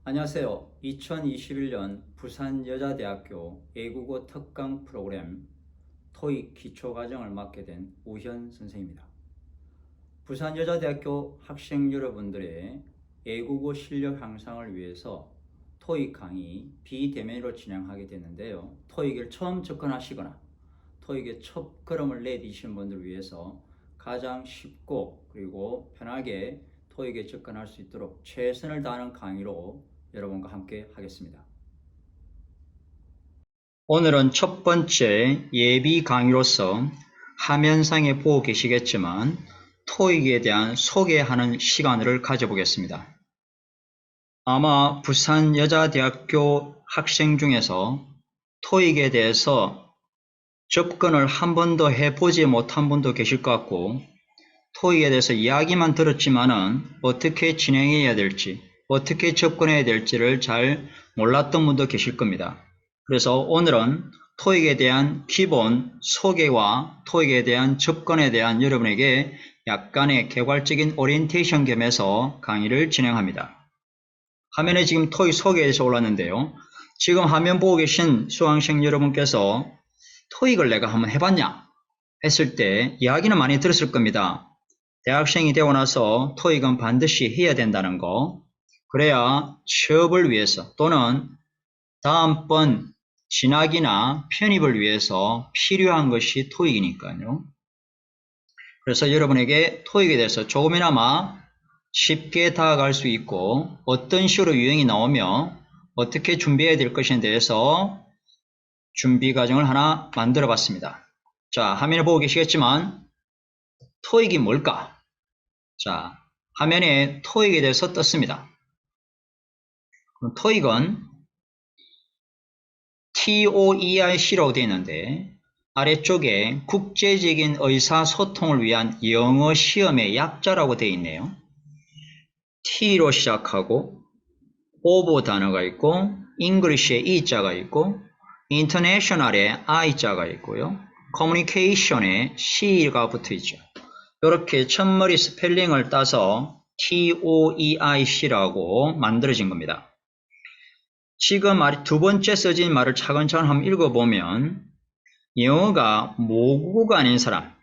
안녕하세요. 2021년 부산여자대학교 외국어 특강 프로그램 토익 기초과정을 맡게 된 우현 선생입니다. 부산여자대학교 학생 여러분들의 외국어 실력 향상을 위해서 토익 강의 비대면으로 진행하게 되는데요. 토익을 처음 접근하시거나 토익의 첫 걸음을 내디신 분들을 위해서 가장 쉽고 그리고 편하게 토익에 접근할 수 있도록 최선을 다하는 강의로 여러분과 함께 하겠습니다. 오늘은 첫 번째 예비 강의로서 화면상에 보고 계시겠지만 토익에 대한 소개하는 시간을 가져보겠습니다. 아마 부산여자대학교 학생 중에서 토익에 대해서 접근을 한 번도 해보지 못한 분도 계실 것 같고 토익에 대해서 이야기만 들었지만은 어떻게 진행해야 될지 어떻게 접근해야 될지를 잘 몰랐던 분도 계실 겁니다. 그래서 오늘은 토익에 대한 기본 소개와 토익에 대한 접근에 대한 여러분에게 약간의 개괄적인 오리엔테이션 겸해서 강의를 진행합니다. 화면에 지금 토익 소개에서 올랐는데요. 지금 화면 보고 계신 수강생 여러분께서 토익을 내가 한번 해봤냐 했을 때 이야기는 많이 들었을 겁니다. 대학생이 되고 나서 토익은 반드시 해야 된다는 거, 그래야 취업을 위해서 또는 다음번 진학이나 편입을 위해서 필요한 것이 토익이니까요. 그래서 여러분에게 토익에 대해서 조금이나마 쉽게 다가갈 수 있고 어떤 식으로 유형이 나오며 어떻게 준비해야 될 것에 대해서 준비 과정을 하나 만들어 봤습니다. 자, 화면에 보고 계시겠지만 토익이 뭘까? 자, 화면에 토익에 대해서 떴습니다. 토익은 TOEIC라고 되어 있는데 아래쪽에 국제적인 의사소통을 위한 영어 시험의 약자라고 되어 있네요. T로 시작하고 O보 단어가 있고 English에 E자가 있고 International에 I자가 있고요. Communication에 C가 붙어 있죠. 이렇게 첫머리 스펠링을 따서 TOEIC라고 만들어진 겁니다. 지금 두 번째 써진 말을 차근차근 한번 읽어보면 영어가 모국어가 아닌 사람들이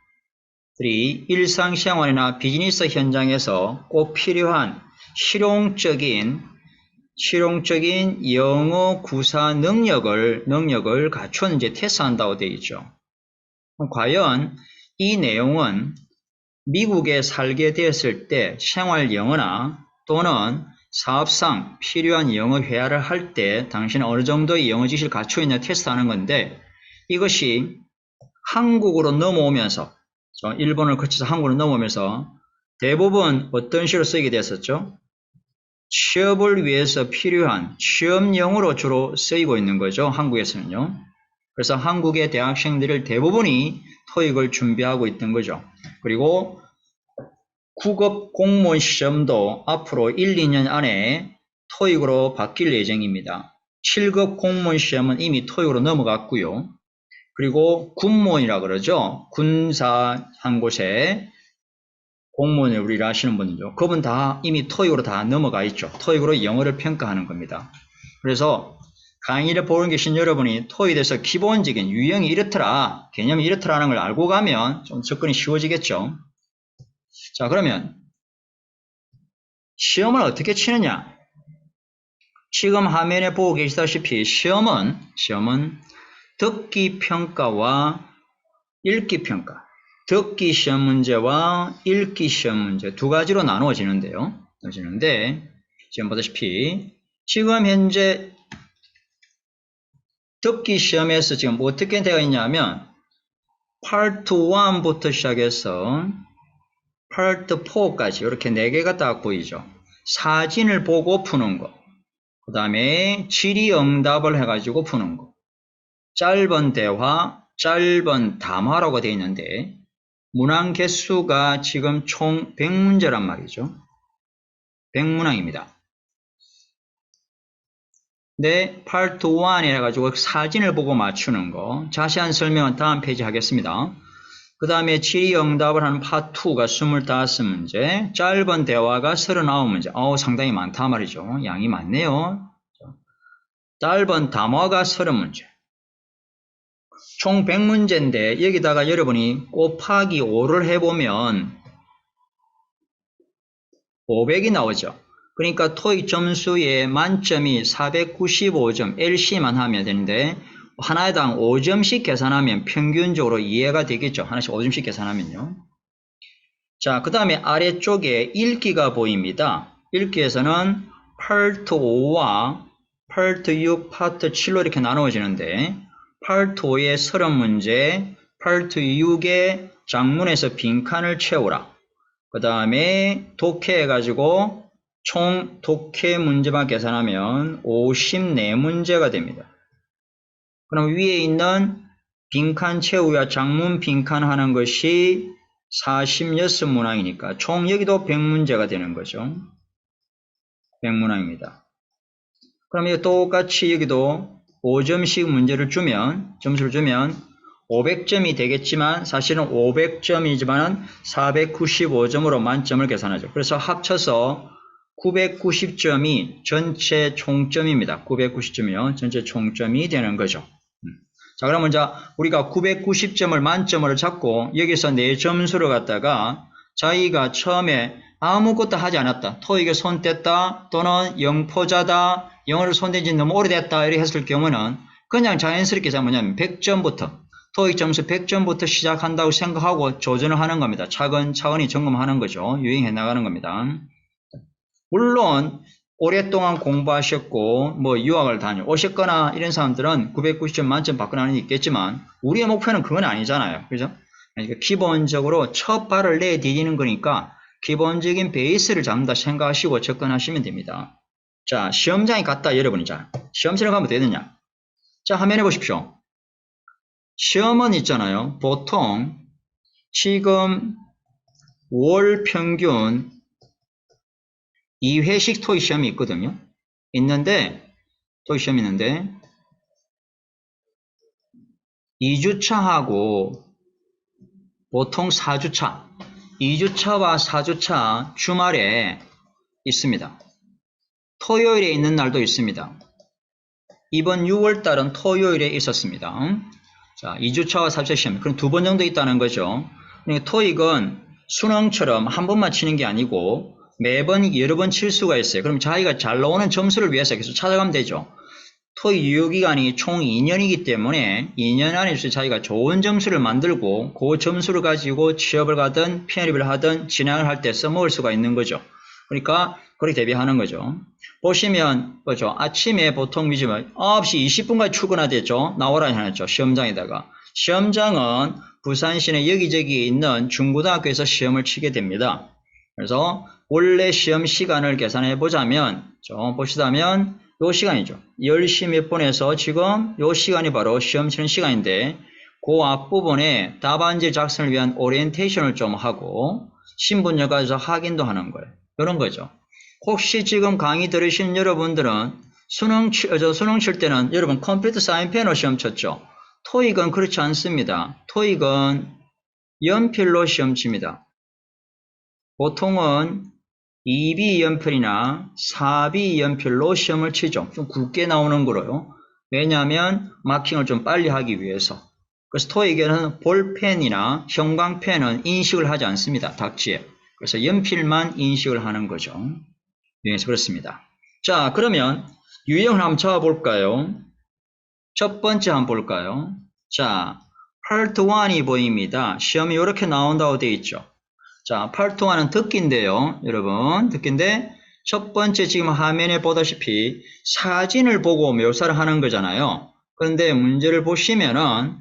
일상생활이나 비즈니스 현장에서 꼭 필요한 실용적인 영어 구사 능력을 갖춘 이제 테스트한다고 되어 있죠. 과연 이 내용은 미국에 살게 되었을 때 생활 영어나 또는 사업상 필요한 영어 회화를 할 때 당신은 어느 정도의 영어 지식을 갖추고 있냐 테스트하는 건데 이것이 한국으로 넘어오면서 일본을 거쳐서 한국으로 넘어오면서 대부분 어떤 식으로 쓰이게 됐었죠? 취업을 위해서 필요한 취업용으로 주로 쓰이고 있는 거죠. 한국에서는요. 그래서 한국의 대학생들을 대부분이 토익을 준비하고 있던 거죠. 그리고 9급 공무원 시험도 앞으로 1, 2년 안에 토익으로 바뀔 예정입니다. 7급 공무원 시험은 이미 토익으로 넘어갔고요. 그리고 군무원이라 그러죠. 군사 한 곳에 공무원을 우리가 하시는 분이죠. 그분 다 이미 토익으로 다 넘어가 있죠. 토익으로 영어를 평가하는 겁니다. 그래서 강의를 보고 계신 여러분이 토익에 대해서 기본적인 유형이 이렇더라, 개념이 이렇더라는 걸 알고 가면 좀 접근이 쉬워지겠죠. 자, 그러면 시험을 어떻게 치느냐? 지금 화면에 보고 계시다시피 시험은 듣기 평가와 읽기 평가, 듣기 시험 문제와 읽기 시험 문제 두 가지로 나누어지는데 지금 보다시피 지금 현재 듣기 시험에서 지금 어떻게 되어 있냐면 파트 1부터 시작해서 파트 4까지 이렇게 4개가 딱 보이죠. 사진을 보고 푸는 거, 그 다음에 질의응답을 해가지고 푸는 거, 짧은 대화, 짧은 담화라고 되어 있는데 문항 개수가 지금 총 100문제란 말이죠. 100문항입니다. 네, 파트 1 해가지고 사진을 보고 맞추는 거, 자세한 설명은 다음 페이지 하겠습니다. 그 다음에 질의응답을 하는 파2가 25문제, 짧은 대화가 39문제. 상당히 많다 말이죠. 양이 많네요. 짧은 담화가 30문제. 총 100문제인데 여기다가 여러분이 곱하기 5를 해보면 500이 나오죠. 그러니까 토익 점수의 만점이 495점, LC만 하면 되는데 하나당 5점씩 계산하면 평균적으로 이해가 되겠죠. 하나씩 5점씩 계산하면요. 자, 그 다음에 아래쪽에 읽기가 보입니다. 읽기에서는 파트 5와 파트 6, 파트 7로 이렇게 나누어지는데 파트 5의 30문제, 파트 6의 장문에서 빈칸을 채우라. 그 다음에 독해해가지고 총 독해 문제만 계산하면 54문제가 됩니다. 그럼 위에 있는 빈칸 채우기와 장문 빈칸 하는 것이 46문항이니까 총 여기도 100문제가 되는 거죠. 100문항입니다. 그럼 이거 똑같이 여기도 5점씩 문제를 주면, 점수를 주면 500점이 되겠지만 사실은 500점이지만 495점으로 만점을 계산하죠. 그래서 합쳐서 990점이 전체 총점입니다. 990점이요. 전체 총점이 되는 거죠. 자, 그러면 이제 우리가 990점을 만점으로 잡고 여기서 내 점수를 갖다가 자기가 처음에 아무것도 하지 않았다. 토익에 손 뗐다 또는 영포자다. 영어를 손댄 지 너무 오래됐다. 이렇게 했을 경우는 그냥 자연스럽게 뭐냐면 100점부터 토익 점수 100점부터 시작한다고 생각하고 조전을 하는 겁니다. 차근차근히 점검하는 거죠. 유행해 나가는 겁니다. 물론 오랫동안 공부하셨고 뭐 유학을 다녀오셨거나 이런 사람들은 990점 만점 받거나 하는 게 있겠지만 우리의 목표는 그건 아니잖아요. 그죠? 그러니까 기본적으로 첫 발을 내디디는 거니까 기본적인 베이스를 잡는다 생각하시고 접근하시면 됩니다. 자, 시험장에 갔다 여러분이 자 시험실에 가면 어떻게 되냐? 자, 화면에 보십시오. 시험은 있잖아요. 보통 지금 월 평균 2회씩 토익 시험이 있거든요. 토익 시험이 있는데 2주차하고 보통 4주차, 2주차와 4주차 주말에 있습니다. 토요일에 있는 날도 있습니다. 이번 6월달은 토요일에 있었습니다. 자, 2주차와 4주차 시험. 그럼 2번 정도 있다는 거죠. 그러니까 토익은 수능처럼 한 번만 치는 게 아니고 매번 여러 번 칠 수가 있어요. 그럼 자기가 잘 나오는 점수를 위해서 계속 찾아가면 되죠. 토익 유효기간이 총 2년이기 때문에 2년 안에서 자기가 좋은 점수를 만들고 그 점수를 가지고 취업을 가든 편입을 하든 진학을 할 때 써먹을 수가 있는 거죠. 그러니까 그렇게 대비하는 거죠. 보시면 뭐죠? 아침에 보통 9시 20분까지 출근하겠죠. 나오라 해놨죠. 시험장에다가. 시험장은 부산시내 여기저기 있는 중고등학교에서 시험을 치게 됩니다. 그래서 원래 시험 시간을 계산해 보자면 보시다면 요 시간이죠. 10시 몇 분에서 지금 요 시간이 바로 시험 치는 시간인데 그 앞부분에 답안지 작성을 위한 오리엔테이션을 좀 하고 신분여가지고 확인도 하는 거예요. 이런 거죠. 혹시 지금 강의 들으신 여러분들은 수능 칠 때는 여러분 컴퓨터 사인 패널 시험 쳤죠. 토익은 그렇지 않습니다. 토익은 연필로 시험 칩니다. 보통은 2B 연필이나 4B 연필로 시험을 치죠. 좀 굵게 나오는 거로요. 왜냐하면 마킹을 좀 빨리 하기 위해서. 그래서 토익에는 볼펜이나 형광펜은 인식을 하지 않습니다. 답지에. 그래서 연필만 인식을 하는 거죠. 유형에서 그렇습니다. 자, 그러면 유형을 한번 잡아볼까요? 첫 번째 한번 볼까요? 자, 파트 1이 보입니다. 시험이 이렇게 나온다고 되어 있죠. 자, 파트 1은 듣기인데요. 여러분, 듣기인데 첫 번째 지금 화면에 보다시피 사진을 보고 묘사를 하는 거잖아요. 그런데 문제를 보시면은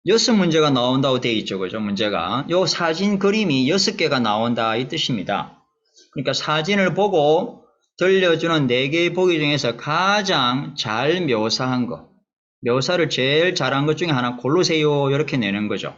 6문제가 나온다고 되어 있죠. 그죠? 문제가. 요 사진 그림이 6개가 나온다 이 뜻입니다. 그러니까 사진을 보고 들려주는 4개의 보기 중에서 가장 잘 묘사한 거, 묘사를 제일 잘한 것 중에 하나 고르세요. 이렇게 내는 거죠.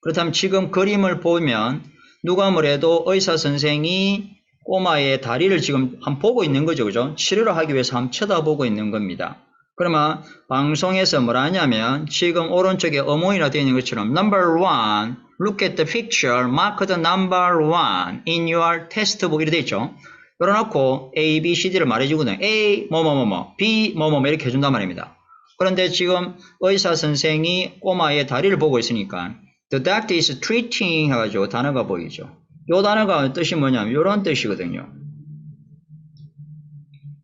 그렇다면 지금 그림을 보면 누가 뭐래도 의사 선생이 꼬마의 다리를 지금 한번 보고 있는 거죠. 그죠? 치료를 하기 위해서 한번 쳐다보고 있는 겁니다. 그러면 방송에서 뭐라 하냐면 지금 오른쪽에 어머니라 되어 있는 것처럼 number one, look at the picture, mark the number one in your textbook 이렇게 되어 있죠. 열어놓고 A, B, C, D를 말해주거든요. A, 뭐뭐뭐뭐, B, 뭐뭐뭐 이렇게 해준단 말입니다. 그런데 지금 의사 선생이 꼬마의 다리를 보고 있으니까 the doctor is treating 해가지고 단어가 보이죠. 이 단어가 뜻이 뭐냐면 이런 뜻이거든요.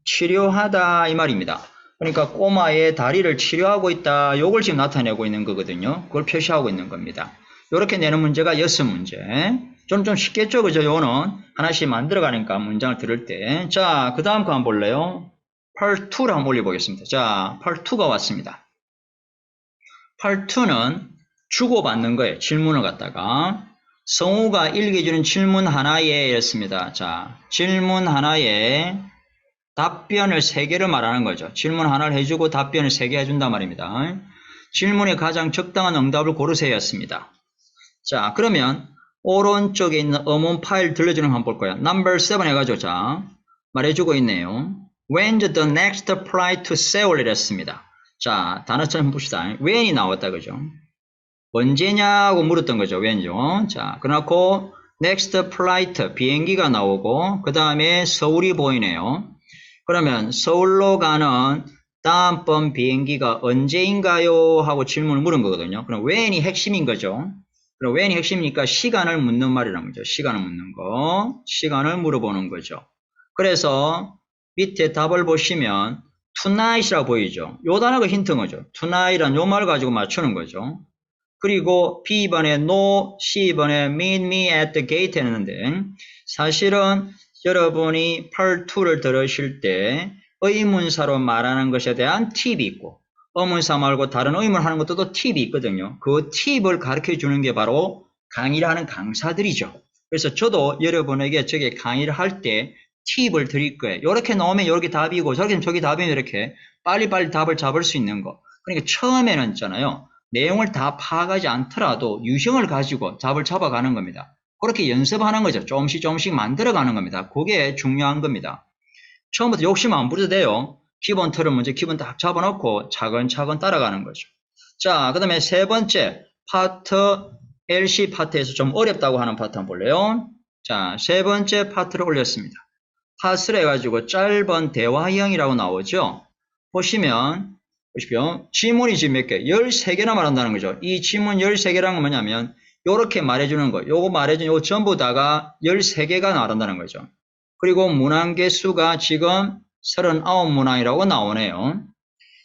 치료하다 이 말입니다. 그러니까 꼬마의 다리를 치료하고 있다. 요걸 지금 나타내고 있는 거거든요. 그걸 표시하고 있는 겁니다. 이렇게 내는 문제가 6문제. 좀 쉽겠죠? 그죠? 요거는 하나씩 만들어가니까 문장을 들을 때. 자, 그 다음 거 한번 볼래요? 8.2를 한번 올려보겠습니다. 자, 8.2가 왔습니다. 8.2는 주고받는 거예요. 질문을 갖다가. 성우가 읽어주는 질문 하나에 였습니다. 자, 질문 하나에 답변을 3개를 말하는 거죠. 질문 하나를 해주고 답변을 3개 해준단 말입니다. 질문에 가장 적당한 응답을 고르세요 였습니다. 자, 그러면 오른쪽에 있는 어문 파일 들려주는 거 한번 볼 거예요. number 7 해가지고 자 말해주고 있네요. When's the next flight to Seoul 이랬습니다. 자, 단어처럼 봅시다. when이 나왔다 그죠? 언제냐고 물었던 거죠. when죠. 자, 그래놓고 next flight 비행기가 나오고 그 다음에 서울이 보이네요. 그러면 서울로 가는 다음번 비행기가 언제인가요? 하고 질문을 물은 거거든요. 그럼 when이 핵심인 거죠. 그럼 when이 핵심이니까 시간을 묻는 말이라는 거죠. 시간을 묻는 거. 시간을 물어보는 거죠. 그래서 밑에 답을 보시면 tonight이라고 보이죠. 요 단어가 힌트인 거죠. tonight이란 요 말을 가지고 맞추는 거죠. 그리고 B번에 no, C번에 meet me at the gate 했는데 사실은 여러분이 part 2를 들으실 때 의문사로 말하는 것에 대한 팁이 있고 어문사 말고 다른 의문을 하는 것도 또 팁이 있거든요. 그 팁을 가르쳐 주는 게 바로 강의를 하는 강사들이죠. 그래서 저도 여러분에게 저게 강의를 할 때 팁을 드릴 거예요. 이렇게 나오면 이렇게 답이고 저렇게 하면 저기 답이면 이렇게 빨리빨리 답을 잡을 수 있는 거. 그러니까 처음에는 있잖아요. 내용을 다 파악하지 않더라도 유형을 가지고 답을 잡아가는 겁니다. 그렇게 연습하는 거죠. 조금씩 만들어가는 겁니다. 그게 중요한 겁니다. 처음부터 욕심 안 부려도 돼요. 기본 틀은 먼저 기본 딱 잡아놓고 차근차근 따라가는 거죠. 자, 그 다음에 세 번째 파트 LC 파트에서 좀 어렵다고 하는 파트 한번 볼래요? 자, 세 번째 파트를 올렸습니다. 파스를 해가지고 짧은 대화형이라고 나오죠. 보시면 보십시오. 지문이 지금 몇 개? 13개나 말한다는 거죠. 이 지문 13개라는 건 뭐냐면 요렇게 말해주는 거. 요거 말해주는 요 전부 다가 13개가 말한다는 거죠. 그리고 문항 개수가 지금 39문항이라고 나오네요.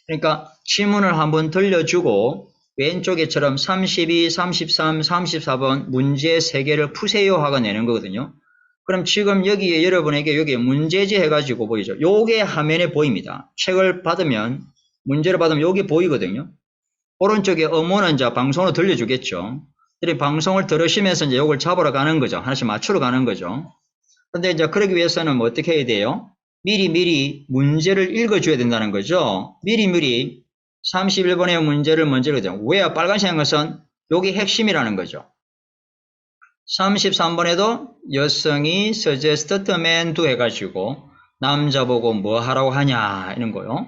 그러니까 지문을 한번 들려주고 왼쪽에처럼 32, 33, 34번 문제 3개를 푸세요 하고 내는 거거든요. 그럼 지금 여기에 여러분에게 여기 문제지 해가지고 보이죠. 요게 화면에 보입니다. 책을 받으면 문제를 받으면 여기 보이거든요. 오른쪽에 어문은 이제 방송으로 들려주겠죠. 이 방송을 들으시면서 이제 요걸 잡으러 가는 거죠. 하나씩 맞추러 가는 거죠. 근데 이제 그러기 위해서는 뭐 어떻게 해야 돼요? 미리 문제를 읽어줘야 된다는 거죠. 미리 31번의 문제를 먼저 읽어줘요. 왜 빨간색인 것은 요게 핵심이라는 거죠. 33번에도 여성이 suggest man do 해가지고 남자 보고 뭐 하라고 하냐 이런 거요.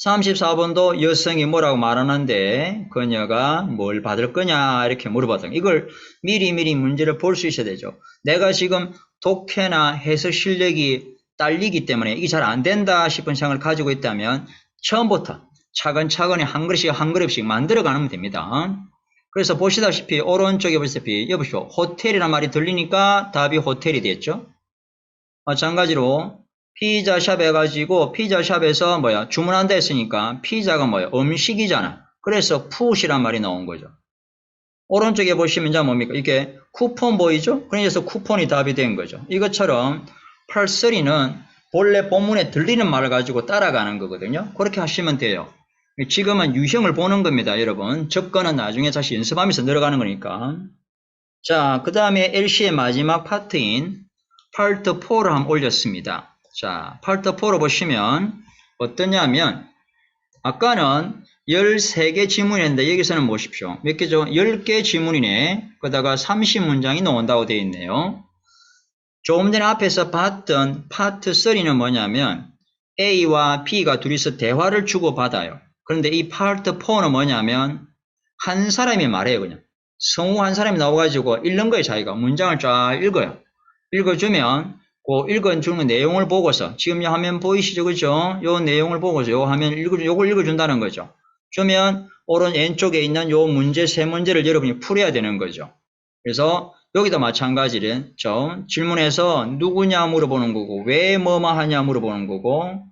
34번도 여성이 뭐라고 말하는데 그녀가 뭘 받을 거냐 이렇게 물어봤던 이걸 미리 문제를 볼 수 있어야 되죠. 내가 지금 독해나 해석 실력이 딸리기 때문에 이게 잘 안 된다 싶은 생각을 가지고 있다면 처음부터 차근차근히 한 그릇씩 만들어 가면 됩니다. 그래서 보시다시피 오른쪽에 보시다시피 여보시오 호텔이라는 말이 들리니까 답이 호텔이 됐죠. 마찬가지로 피자샵 해가지고 피자샵에서 주문한다 했으니까 피자가 음식이잖아. 그래서 푸시란 말이 나온 거죠. 오른쪽에 보시면 이제 뭡니까? 이게 쿠폰 보이죠? 그래서 쿠폰이 답이 된 거죠. 이것처럼 펄서리는 본래 본문에 들리는 말을 가지고 따라가는 거거든요. 그렇게 하시면 돼요. 지금은 유형을 보는 겁니다, 여러분. 접근은 나중에 다시 연습하면서 늘어가는 거니까. 자, 그 다음에 LC의 마지막 파트인 파트 4를 한번 올렸습니다. 자, 파트 4로 보시면 어떠냐면 아까는 13개 지문이었는데 여기서는 보십시오. 몇 개죠? 10개 지문이네. 그러다가 30문장이 나온다고 되어 있네요. 조금 전에 앞에서 봤던 파트 3는 뭐냐면 A와 B가 둘이서 대화를 주고받아요. 그런데 이 파트 4는 뭐냐면 한 사람이 말해요. 그냥 성우 한 사람이 나와가지고 읽는 거예요. 자기가 문장을 쫙 읽어요. 읽어주면 그 읽어주는 내용을 보고서 지금 이 화면 보이시죠? 그죠? 요 내용을 보고서 요 화면 요걸 읽어준다는 거죠. 그러면 오른 왼쪽에 있는 요 문제 세 문제를 여러분이 풀어야 되는 거죠. 그래서 여기도 마찬가지로 질문에서 누구냐 물어보는 거고 왜 뭐뭐 하냐 물어보는 거고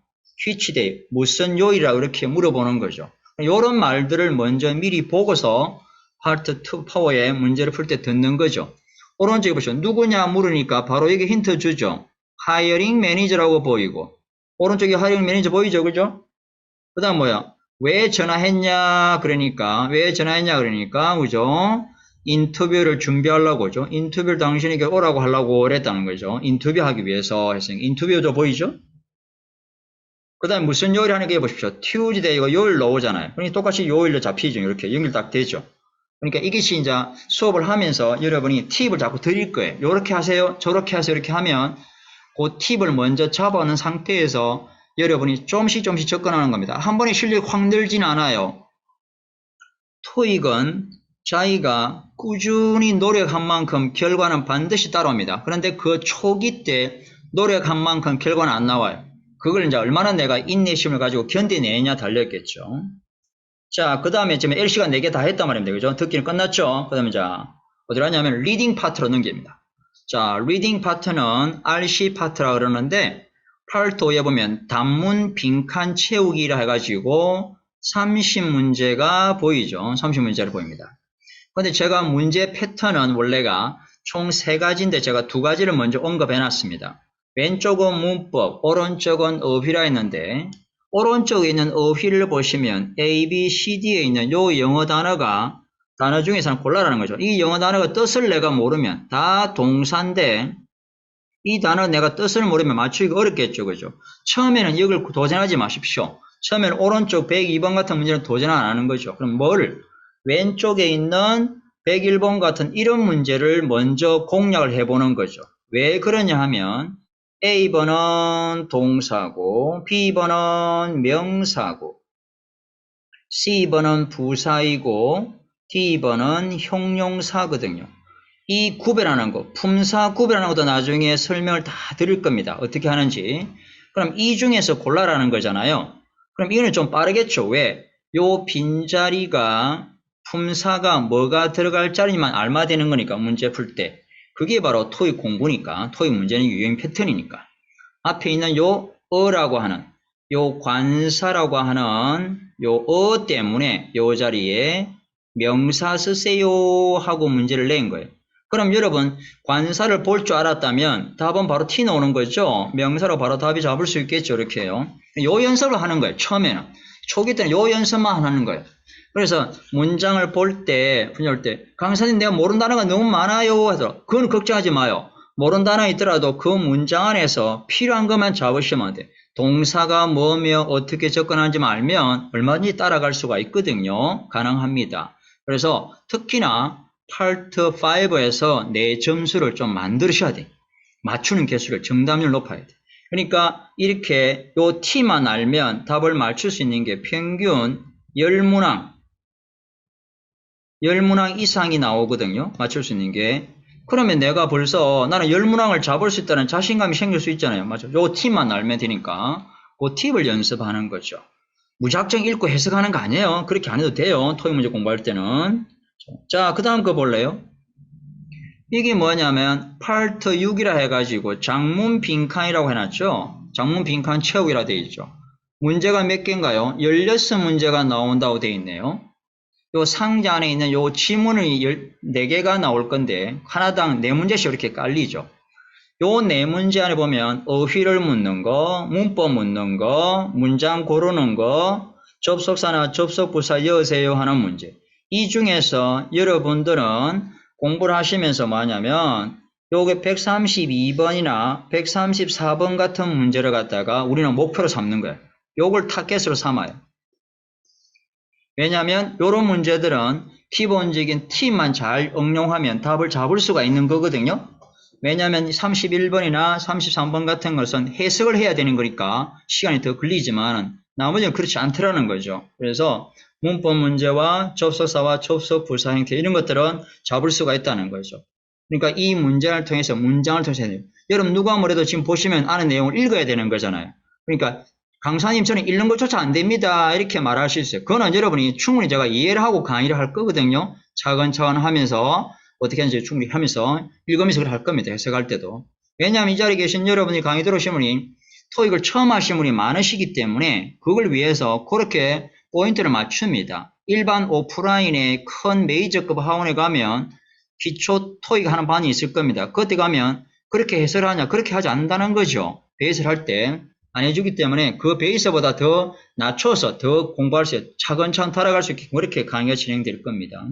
which day 무슨 요일이라 이렇게 물어보는 거죠. 이런 말들을 먼저 미리 보고서 파트 2 파워의 문제를 풀 때 듣는 거죠. 오른쪽에 보시죠. 누구냐 물으니까 바로 여기 힌트 주죠. 하이어링 매니저라고 보이고 오른쪽에 하이어링 매니저 보이죠? 그죠? 그 다음 뭐야? 왜 전화했냐 그러니까 그죠? 인터뷰를 준비하려고 죠. 인터뷰를 당신에게 오라고 하려고 그랬다는 거죠. 인터뷰하기 위해서 했으니까 인터뷰도 보이죠? 그 다음에 무슨 요일 하는 게 보십시오. Tuesday가 요일 나오잖아요. 그러니까 똑같이 요일로 잡히죠. 이렇게 연결 딱 되죠. 그러니까 이것이 이제 수업을 하면서 여러분이 팁을 자꾸 드릴 거예요. 요렇게 하세요. 저렇게 하세요. 이렇게 하면 그 팁을 먼저 잡아놓은 상태에서 여러분이 조금씩 접근하는 겁니다. 한 번에 실력이 확 늘진 않아요. 토익은 자기가 꾸준히 노력한 만큼 결과는 반드시 따라옵니다. 그런데 그 초기 때 노력한 만큼 결과는 안 나와요. 그걸 이제 얼마나 내가 인내심을 가지고 견뎌내냐 달렸겠죠. 자, 그 다음에 지금 LC가 4개 다 했단 말입니다. 그죠? 듣기는 끝났죠? 그 다음에 어디로 하냐면 리딩 파트로 넘깁니다. 자, 리딩 파트는 RC 파트라 그러는데 파트 5에 보면 단문 빈칸 채우기라 해가지고 30문제가 보이죠? 30문제를 보입니다. 근데 제가 문제 패턴은 원래가 총 3가지인데 제가 2가지를 먼저 언급해 놨습니다. 왼쪽은 문법, 오른쪽은 어휘라 했는데 오른쪽에 있는 어휘를 보시면 A, B, C, D에 있는 요 영어 단어 중에서는 골라라는 거죠. 이 영어 단어가 뜻을 내가 모르면 다 동사인데 이 단어 내가 뜻을 모르면 맞추기가 어렵겠죠. 그죠? 처음에는 이걸 도전하지 마십시오. 처음에는 오른쪽 102번 같은 문제는 도전 안 하는 거죠. 그럼 왼쪽에 있는 101번 같은 이런 문제를 먼저 공략을 해보는 거죠. 왜 그러냐 하면 A번은 동사고 B번은 명사고 C번은 부사이고 D번은 형용사거든요. 이 구별하는 거, 품사 구별하는 것도 나중에 설명을 다 드릴 겁니다. 어떻게 하는지. 그럼 이 중에서 골라라는 거잖아요. 그럼 이거는 좀 빠르겠죠. 왜? 요 빈자리가 품사가 뭐가 들어갈 자리만 알맞되는 거니까 문제 풀 때. 그게 바로 토익 공부니까. 토익 문제는 유형 패턴이니까. 앞에 있는 요 어라고 하는 요 관사라고 하는 요 어 때문에 요 자리에 명사 쓰세요 하고 문제를 낸 거예요. 그럼 여러분 관사를 볼 줄 알았다면 답은 바로 T 나오는 거죠. 명사로 바로 답이 잡을 수 있겠죠. 이렇게요. 요 연습을 하는 거예요. 처음에는. 초기 때는 요 연습만 하는 거예요. 그래서 문장을 볼 때, 분열 때 강사님 내가 모르는 단어가 너무 많아요 하더라도 그건 걱정하지 마요. 모르는 단어 있더라도 그 문장 안에서 필요한 것만 잡으시면 돼. 동사가 뭐며 어떻게 접근하는지만 알면 얼마든지 따라갈 수가 있거든요. 가능합니다. 그래서 특히나 파트 5에서 내 점수를 좀 만드셔야 돼. 맞추는 개수를 정답률 높아야 돼. 그러니까 이렇게 요 T만 알면 답을 맞출 수 있는 게 평균 10문항 이상이 나오거든요. 맞출 수 있는 게. 그러면 내가 벌써 나는 10문항을 잡을 수 있다는 자신감이 생길 수 있잖아요. 맞죠? 요 팁만 알면 되니까 그 팁을 연습하는 거죠. 무작정 읽고 해석하는 거 아니에요. 그렇게 안 해도 돼요. 토익 문제 공부할 때는. 자, 그 다음 거 볼래요? 이게 뭐냐면 파트 6이라 해가지고 장문 빈칸이라고 해놨죠. 장문 빈칸 채우기라 되어 있죠. 문제가 몇 개인가요? 16문제가 나온다고 되어 있네요. 요 상자 안에 있는 요 지문이 14개가 나올 건데 하나당 4문제씩 이렇게 깔리죠. 요 4문제 안에 보면 어휘를 묻는 거, 문법 묻는 거, 문장 고르는 거, 접속사나 접속부사 여세요 하는 문제. 이 중에서 여러분들은 공부를 하시면서 뭐냐면 요게 132번이나 134번 같은 문제를 갖다가 우리는 목표로 삼는 거예요. 요걸 타겟으로 삼아요. 왜냐하면 이런 문제들은 기본적인 T만 잘 응용하면 답을 잡을 수가 있는 거거든요. 왜냐하면 31번이나 33번 같은 것은 해석을 해야 되는 거니까 시간이 더 걸리지만 나머지는 그렇지 않더라는 거죠. 그래서 문법 문제와 접속사와 접속 부사 형태 이런 것들은 잡을 수가 있다는 거죠. 그러니까 이 문장을 통해서 여러분 누가 뭐래도 지금 보시면 아는 내용을 읽어야 되는 거잖아요. 그러니까 강사님 저는 읽는 것조차 안 됩니다. 이렇게 말할 수 있어요. 그거는 여러분이 충분히 제가 이해를 하고 강의를 할 거거든요. 차근차근 하면서 어떻게 하는지 충분히 하면서 읽으면서 할 겁니다. 해석할 때도. 왜냐하면 이 자리에 계신 여러분이 강의 들어오신 분이 토익을 처음 하신 분이 많으시기 때문에 그걸 위해서 그렇게 포인트를 맞춥니다. 일반 오프라인의 큰 메이저급 학원에 가면 기초 토익 하는 반이 있을 겁니다. 그때 가면 그렇게 해설을 하냐 그렇게 하지 않는다는 거죠. 베이스를 할 때 안 해주기 때문에 그 베이스보다 더 낮춰서 더 공부할 수 있게 차근차근 따라갈 수 있게 그렇게 강의가 진행될 겁니다.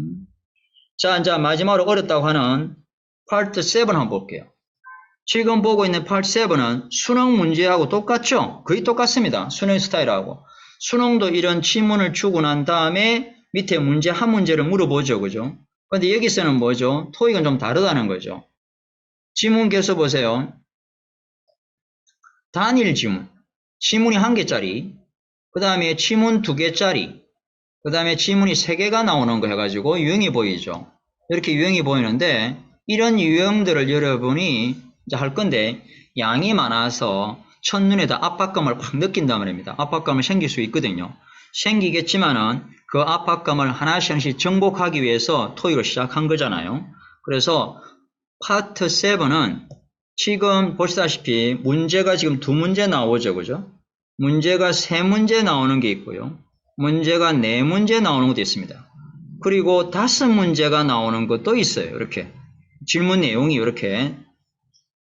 자, 이제 마지막으로 어렵다고 하는 파트 7 한번 볼게요. 지금 보고 있는 파트 7은 수능 문제하고 똑같죠? 거의 똑같습니다. 수능 스타일하고. 수능도 이런 지문을 주고 난 다음에 밑에 문제 한 문제를 물어보죠. 그죠? 근데 여기서는 뭐죠? 토익은 좀 다르다는 거죠. 지문 개수 보세요. 단일 지문. 지문이 1개짜리. 그 다음에 지문 2개짜리. 그 다음에 지문이 3개가 나오는 거 해가지고 유형이 보이죠. 이렇게 유형이 보이는데 이런 유형들을 여러분이 이제 할 건데 양이 많아서 첫눈에다 압박감을 확 느낀단 말입니다. 압박감을 생길 수 있거든요. 생기겠지만은 그 압박감을 하나씩 정복하기 위해서 토익을 시작한 거잖아요. 그래서 파트 7은 지금 보시다시피 문제가 지금 2문제 나오죠. 그죠? 문제가 3문제 나오는 게 있고요. 문제가 4문제 나오는 것도 있습니다. 그리고 5문제가 나오는 것도 있어요. 이렇게. 질문 내용이 이렇게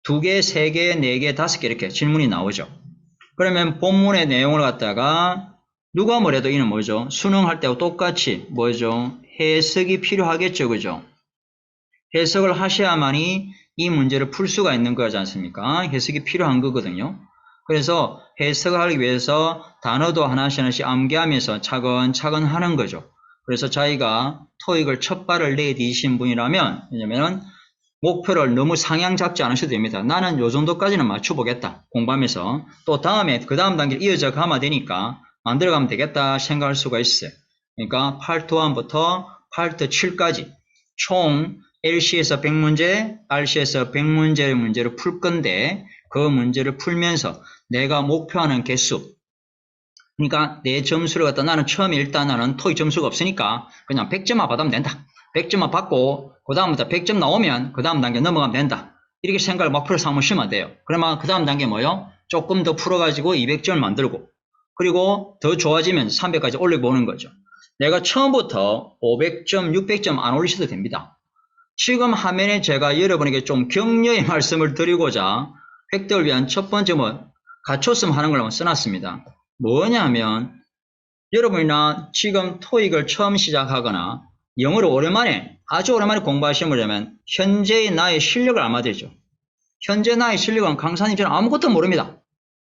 2개, 3개, 4개, 5개 이렇게 질문이 나오죠. 그러면 본문의 내용을 갖다가 누가 뭐래도 이는 뭐죠? 수능할 때와 똑같이 뭐죠? 해석이 필요하겠죠. 그죠? 해석을 하셔야만이 이 문제를 풀 수가 있는 거지 않습니까? 해석이 필요한 거거든요. 그래서 해석을 하기 위해서 단어도 하나씩 암기하면서 차근차근 하는 거죠. 그래서 자기가 토익을 첫 발을 내디신 분이라면, 왜냐면은 목표를 너무 상향 잡지 않으셔도 됩니다. 나는 요 정도까지는 맞춰보겠다. 공부하면서. 또 다음에, 그 다음 단계를 이어져 가면 되니까 만들어가면 되겠다 생각할 수가 있어요. 그러니까 파트 1부터 파트 7까지 총 LC에서 100문제, RC에서 100문제의 문제를 풀 건데 그 문제를 풀면서 내가 목표하는 개수, 그러니까 내 점수를 갖다 나는 처음에 일단 나는 토익 점수가 없으니까 그냥 100점만 받으면 된다. 100점만 받고 그 다음부터 100점 나오면 그 다음 단계 넘어가면 된다. 이렇게 생각을 목표로 삼으시면 돼요. 그러면 그 다음 단계 뭐요? 조금 더 풀어가지고 200점을 만들고 그리고 더 좋아지면 300까지 올려보는 거죠. 내가 처음부터 500점, 600점 안 올리셔도 됩니다. 지금 화면에 제가 여러분에게 좀 격려의 말씀을 드리고자 획득을 위한 첫 번째 갖췄음 하는 걸 한번 써놨습니다. 뭐냐면 여러분이나 지금 토익을 처음 시작하거나 영어를 오랜만에 아주 오랜만에 공부하시려면 현재의 나의 실력을 알아야 되죠. 현재 나의 실력은 강사님 저는 아무것도 모릅니다.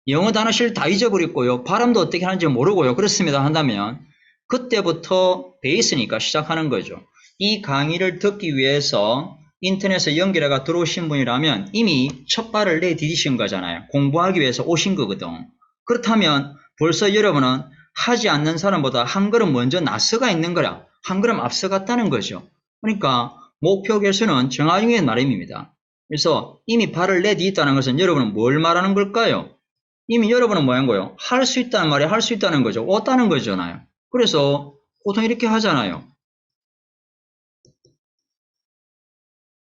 영어 단어 실 다 잊어버렸고요. 발음도 어떻게 하는지 모르고요. 그렇습니다 한다면 그때부터 베이스니까 시작하는 거죠. 이 강의를 듣기 위해서 인터넷에 연결해가 들어오신 분이라면 이미 첫 발을 내디디신 거잖아요. 공부하기 위해서 오신 거거든. 그렇다면 벌써 여러분은 하지 않는 사람보다 한 걸음 먼저 나서가 있는 거라 한 걸음 앞서갔다는 거죠. 그러니까 목표 개수는 정하중의 나름입니다. 그래서 이미 발을 내디있다는 것은 여러분은 뭘 말하는 걸까요? 이미 여러분은 뭐한 거예요? 할 수 있다는 말이 할 수 있다는 거죠. 왔다는 거잖아요. 그래서 보통 이렇게 하잖아요.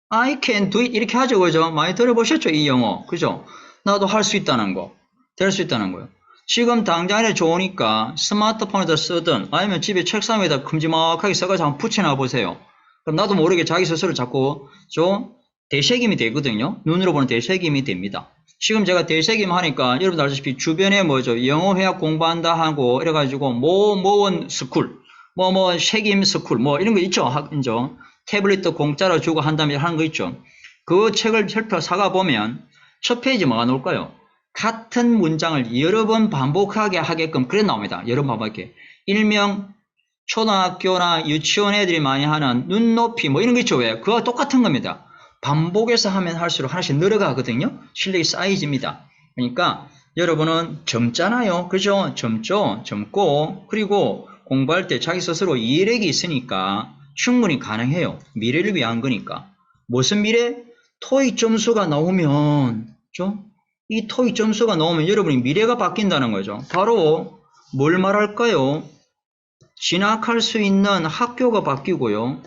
I can do it 이렇게 하죠. 그죠? 많이 들어보셨죠? 이 영어. 그죠? 나도 할 수 있다는 거. 될 수 있다는 거예요. 지금 당장에 좋으니까 스마트폰에다 쓰든 아니면 집에 책상 위에다 큼지막하게 써가지고 한번 붙여놔 보세요. 그럼 나도 모르게 자기 스스로 자꾸 좀 대새김이 되거든요. 눈으로 보는 대새김이 됩니다. 지금 제가 대새김 하니까 여러분들 알다시피 주변에 뭐죠? 영어 회화 공부한다 하고 이래가지고 뭐원 스쿨, 새김 스쿨 이런 거 있죠. 학인죠. 태블릿도 공짜로 주고 한 다음에 하는 거 있죠. 그 책을 살펴 사가 보면 첫 페이지 뭐가 나올까요? 같은 문장을 여러 번 반복하게 하게끔 그래 나옵니다. 여러 번 반복하게. 일명 초등학교나 유치원 애들이 많이 하는 눈높이 이런 거 있죠. 왜? 그거와 똑같은 겁니다. 반복해서 하면 할수록 하나씩 늘어가거든요. 실력이 쌓여집니다. 그러니까 여러분은 젊잖아요. 그죠? 젊고 그리고 공부할 때 자기 스스로 이해력이 있으니까 충분히 가능해요. 미래를 위한 거니까. 무슨 미래? 토익 점수가 나오면, 이 토익 점수가 나오면 여러분이 미래가 바뀐다는 거죠. 바로 뭘 말할까요? 진학할 수 있는 학교가 바뀌고요.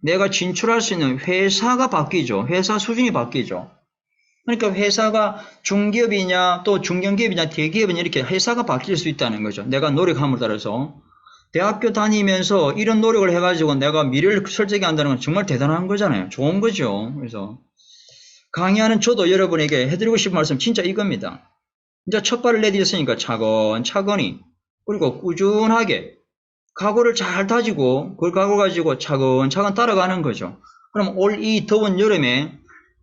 내가 진출할 수 있는 회사가 바뀌죠. 회사 수준이 바뀌죠. 그러니까 회사가 중기업이냐 또 중견기업이냐 대기업이냐 이렇게 회사가 바뀔 수 있다는 거죠. 내가 노력함을 따라서. 대학교 다니면서 이런 노력을 해가지고 내가 미래를 설정해 한다는 건 정말 대단한 거잖아요. 좋은 거죠. 그래서 강의하는 저도 여러분에게 해드리고 싶은 말씀 진짜 이겁니다. 이제 첫 발을 내디뎠으니까 차근차근히 그리고 꾸준하게 각오를 잘 다지고 그걸 각오 가지고 차근차근 따라가는 거죠. 그럼 올 이 더운 여름에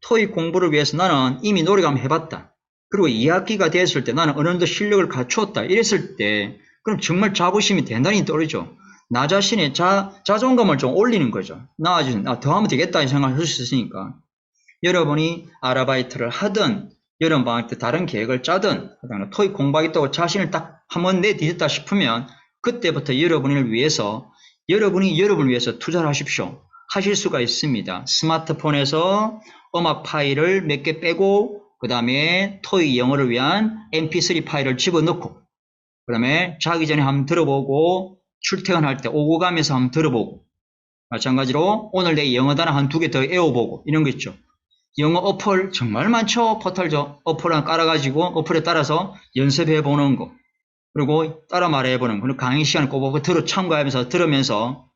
토익 공부를 위해서 나는 이미 노력 한번 해봤다. 그리고 2학기가 됐을 때 나는 어느 정도 실력을 갖추었다. 이랬을 때 그럼 정말 자부심이 대단히 떨어져. 나 자신의 자존감을 좀 올리는 거죠. 더 하면 되겠다 생각을 할 수 있으니까. 여러분이 아르바이트를 하든 여름 방학 때 다른 계획을 짜든 토익 공부하겠다고 자신을 딱 한번 내디뎠다 싶으면 그때부터 여러분을 위해서 여러분을 위해서 투자를 하십시오. 하실 수가 있습니다. 스마트폰에서 음악 파일을 몇 개 빼고 그 다음에 토익 영어를 위한 mp3 파일을 집어넣고 그 다음에 자기 전에 한번 들어보고 출퇴근할 때 오고 가면서 한번 들어보고 마찬가지로 오늘 내 영어 단어 한 2개 더 외워보고 이런 거 있죠. 영어 어플 정말 많죠. 포털죠. 어플 하나 깔아가지고 어플에 따라서 연습해보는 거 그리고 따라 말해보는 거 그리고 강의 시간 꼬박꼬박 참고하면서 들으면서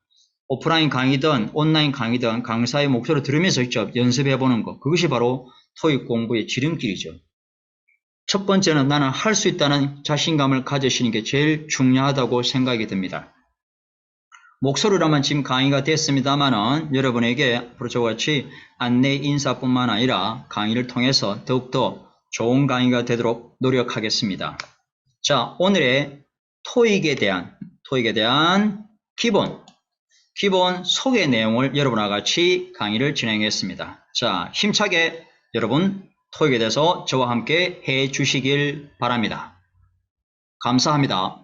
오프라인 강의든 온라인 강의든 강사의 목소리를 들으면서 직접 연습해보는 것 그것이 바로 토익 공부의 지름길이죠. 첫 번째는 나는 할 수 있다는 자신감을 가지시는 게 제일 중요하다고 생각이 듭니다. 목소리로만 지금 강의가 됐습니다만은 여러분에게 앞으로 저와 같이 안내 인사뿐만 아니라 강의를 통해서 더욱더 좋은 강의가 되도록 노력하겠습니다. 자, 오늘의 토익에 대한 기본 소개 내용을 여러분과 같이 강의를 진행했습니다. 자, 힘차게 여러분 토익에 대해서 저와 함께 해 주시길 바랍니다. 감사합니다.